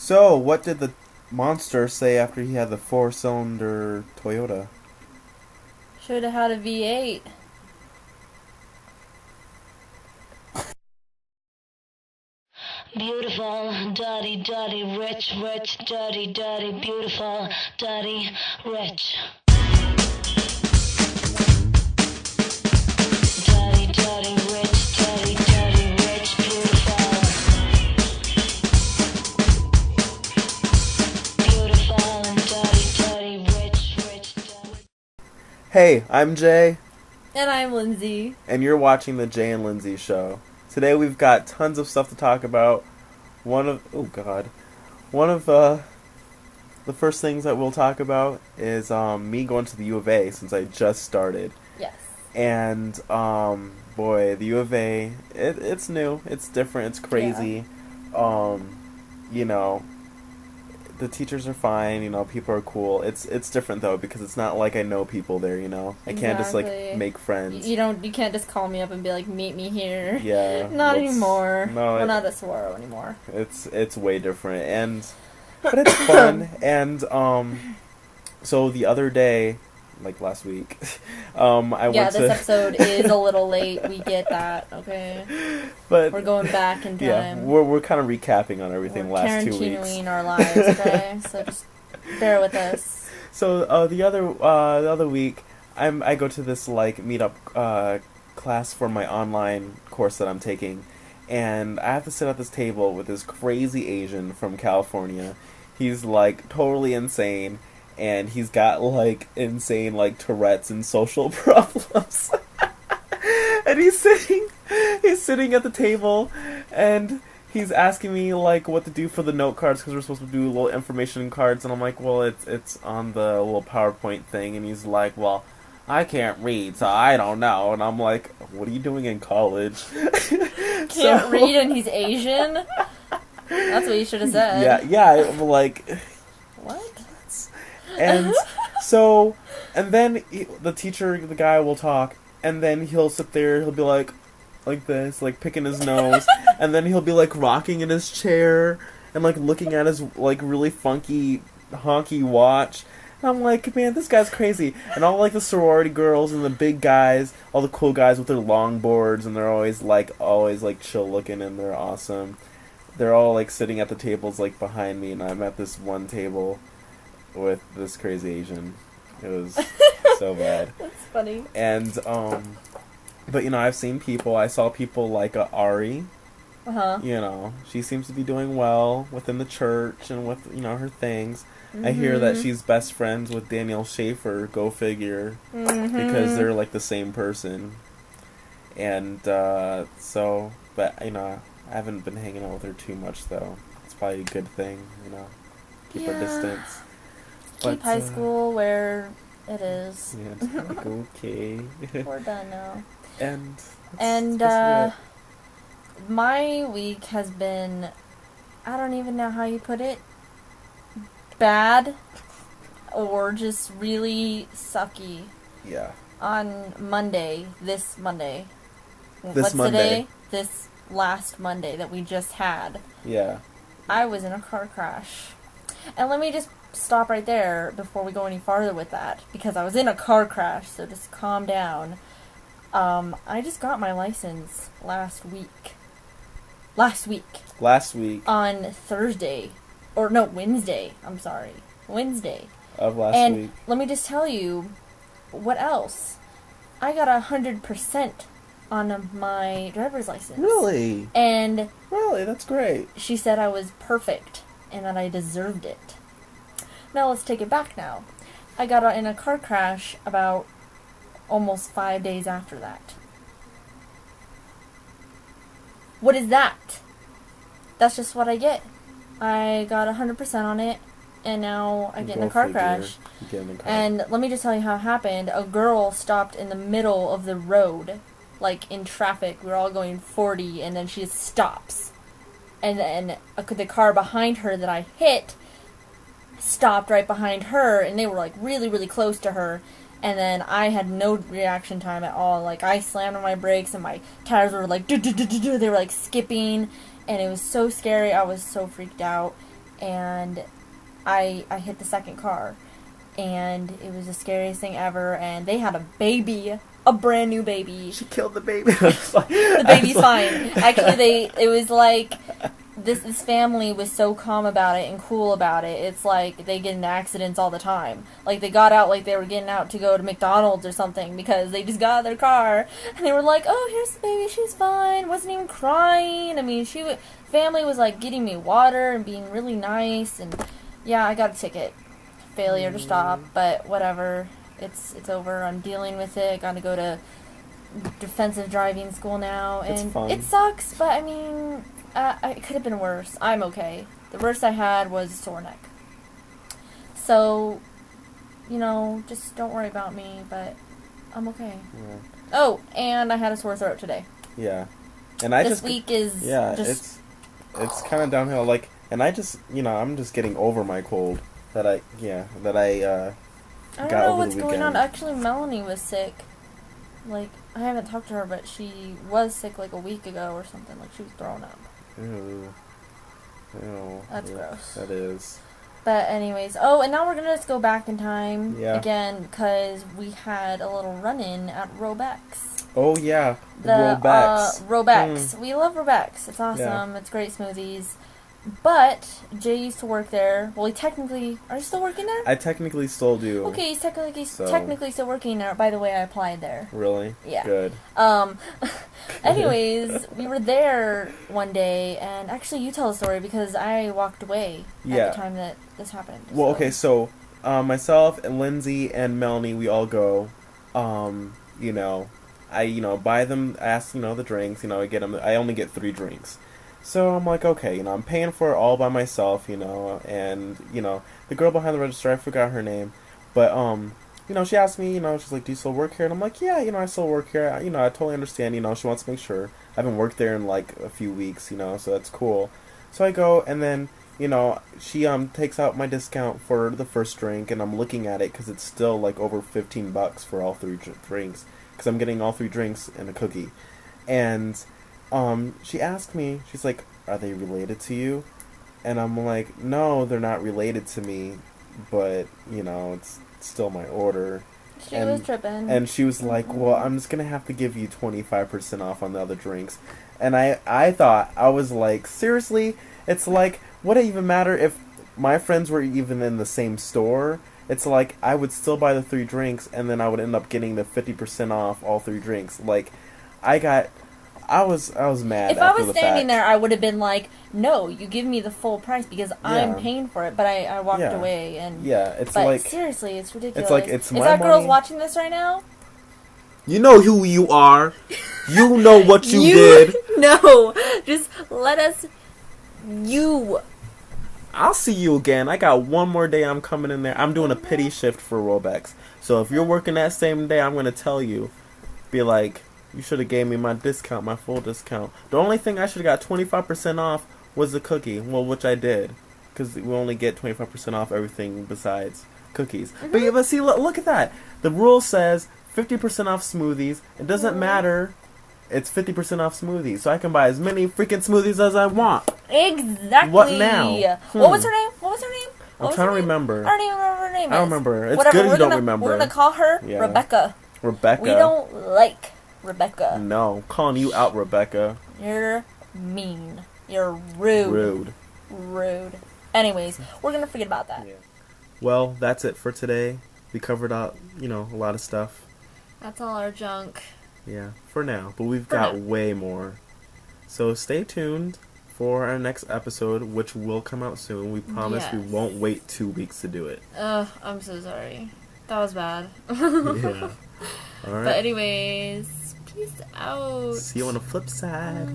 So, what did the monster say after he had the four-cylinder Toyota? Should have had a V8. Beautiful, dirty, dirty, rich, rich, dirty, dirty, beautiful, dirty, rich. Dirty, dirty, rich, dirty, dirty, rich, beautiful. Beautiful and dirty, dirty, rich, rich, dirty. Hey, I'm Jay, And I'm Lindsay. and you're watching the Jay and Lindsay Show. Today we've got tons of stuff to talk about. One of the first things that we'll talk about is me going to the U of A since I just started. Yes. And boy, the U of A, it's new, it's different, it's crazy. You know, the teachers are fine, people are cool. It's different though because it's not like I know people there, I can't just Exactly. make friends. You can't just call me up and be like, meet me here. Yeah. Not let's- anymore. No, We're not at Saguaro anymore. it's way different but it's fun and so the other day, like last week, I Yeah, went this to episode is a little late. We get that, okay? but We're going back in time. yeah, we're kind of recapping on everything We're last 2 weeks. Tarantinoing our lives, okay? So just bear with us. So the other week, I go to this like meetup class for my online course that I'm taking, and I have to sit at this table with this crazy Asian from California. He's like totally insane, and he's got like insane like Tourette's and social problems. And he's sitting at the table, and he's asking me like what to do for the note cards because we're supposed to do little information cards, and I'm like, well, it's on the little PowerPoint thing, and he's like, well, I can't read, so I don't know, and I'm like, what are you doing in college? Can't read and he's Asian? That's what you should have said. Yeah, like, What? and then the guy will talk, and then he'll sit there, he'll be like this, like picking his nose, and then he'll be like rocking in his chair and like looking at his like really funky honky watch. And I'm like, man, this guy's crazy. And all like the sorority girls and the big guys, all the cool guys with their longboards, and they're always like chill looking, and they're awesome. They're all like sitting at the tables like behind me, and I'm at this one table with this crazy Asian. It was so bad. That's funny. And but I saw people like Ari. Uh-huh. She seems to be doing well within the church and with her things. I hear that she's best friends with Danielle Schaefer. Go figure, because they're like the same person. And but I haven't been hanging out with her too much though. It's probably a good thing, keep our distance. Keep high school where it is. Yeah, it's like, okay. We're done now. And My week has been, I don't even know how you put it, bad or just really sucky. yeah. On this Monday. This What's Monday. today? This last Monday that we just had. Yeah. I was in a car crash. And let me just stop right there before we go any farther with that, because I was in a car crash, so just calm down. I just got my license last week. Last week. On Thursday. Or no, Wednesday. I'm sorry. Wednesday. Of last And week. let me just tell you, what else? I got 100% on my driver's license. Really? And Really? That's great. she said I was perfect and that I deserved it. Now let's take it back now. I got in a car crash about almost 5 days after that. What is that? That's just what I get. I got 100% on it, and now I get in a car crash. And let me just tell you how it happened. A girl stopped in the middle of the road, like in traffic. We were all going 40, and then she just stops. And then the car behind her that I hit stopped right behind her, and they were like really, really close to her. And then I had no reaction time at all. Like, I slammed on my brakes, and my tires were like, they were like skipping, and it was so scary. I was so freaked out. and I hit the second car, and it was the scariest thing ever, and they had a baby, a brand new baby. She killed the baby. The baby's fine. Actually, it was like, this family was so calm about it and cool about it. It's like they get into accidents all the time. Like, they got out like they were getting out to go to McDonald's or something because they just got out of their car and they were like, oh, here's the baby, she's fine, wasn't even crying. I mean, family was like getting me water and being really nice, and yeah, I got a ticket. Failure to stop, but whatever. It's over. I'm dealing with it. Gotta go to defensive driving school now, and it sucks, but I mean, it could have been worse. I'm okay. The worst I had was a sore neck. So, just don't worry about me, but I'm okay. Yeah. Oh, and I had a sore throat today. Yeah. And this week is just... it's kind of downhill, like, and I just, I'm just getting over my cold that I got over the weekend. I don't know what's going on. Actually, Melanie was sick. Like, I haven't talked to her, but she was sick like a week ago or something. Like, she was throwing up. Ew. That's gross. That is. But anyways, and now we're gonna just go back in time again, because we had a little run-in at Robeks. Oh yeah, Robeks. Robeks. We love Robeks. It's awesome. Yeah. It's great smoothies. But Jay used to work there. Well, are you still working there? I technically still do. Okay, he's technically still working there. By the way, I applied there. Really? Yeah. Good. Anyways, we were there one day, and actually, you tell the story because I walked away at the time that this happened. Well, okay, so myself and Lindsay and Melanie, we all go. I buy them, ask the drinks. I get them. I only get 3 drinks. So I'm like, okay, I'm paying for it all by myself, and, the girl behind the register, I forgot her name, but, she asked me, she's like, do you still work here? And I'm like, yeah, I still work here, I totally understand, she wants to make sure. I haven't worked there in, like, a few weeks, so that's cool. So I go, and then, she, takes out my discount for the first drink, and I'm looking at it, because it's still, like, over $15 for all 3 drinks, because I'm getting all 3 drinks and a cookie, and... she asked me, she's like, are they related to you? And I'm like, no, they're not related to me, but, it's still my order. She was tripping. And she was like, well, I'm just gonna have to give you 25% off on the other drinks. And I thought, I was like, seriously? It's like, would it even matter if my friends were even in the same store? It's like, I would still buy the 3 drinks, and then I would end up getting the 50% off all 3 drinks. Like, I was mad. If I was standing there, I would have been like, no, you give me the full price because I'm paying for it. But I walked away. And it's but like... seriously, it's ridiculous. It's like, it's my money. Is that money. girls watching this right now? You know who you are. You know what you did. No. Just let us... I'll see you again. I got one more day I'm coming in there. I'm doing a pity shift for Robeks. So if you're working that same day, I'm going to tell you. Be like... You should have gave me my discount, my full discount. The only thing I should have got 25% off was the cookie. Well, which I did. Because we only get 25% off everything besides cookies. Mm-hmm. But see, look at that. The rule says 50% off smoothies. It doesn't matter. It's 50% off smoothies. So I can buy as many freaking smoothies as I want. Exactly. What now? What was her name? I'm trying to remember. I don't even remember her name. I don't remember. It's good you don't remember. We're going to call her Rebecca. Rebecca. We don't like... Rebecca. No, I'm calling you out, Rebecca. You're mean. You're rude. Rude. Anyways, we're gonna forget about that. Yeah. Well, that's it for today. We covered up, a lot of stuff. That's all our junk. Yeah, for now. But we've got way more. So stay tuned for our next episode, which will come out soon. We promise we won't wait 2 weeks to do it. I'm so sorry. That was bad. Yeah. All right. But anyways... Peace out. See you on the flip side.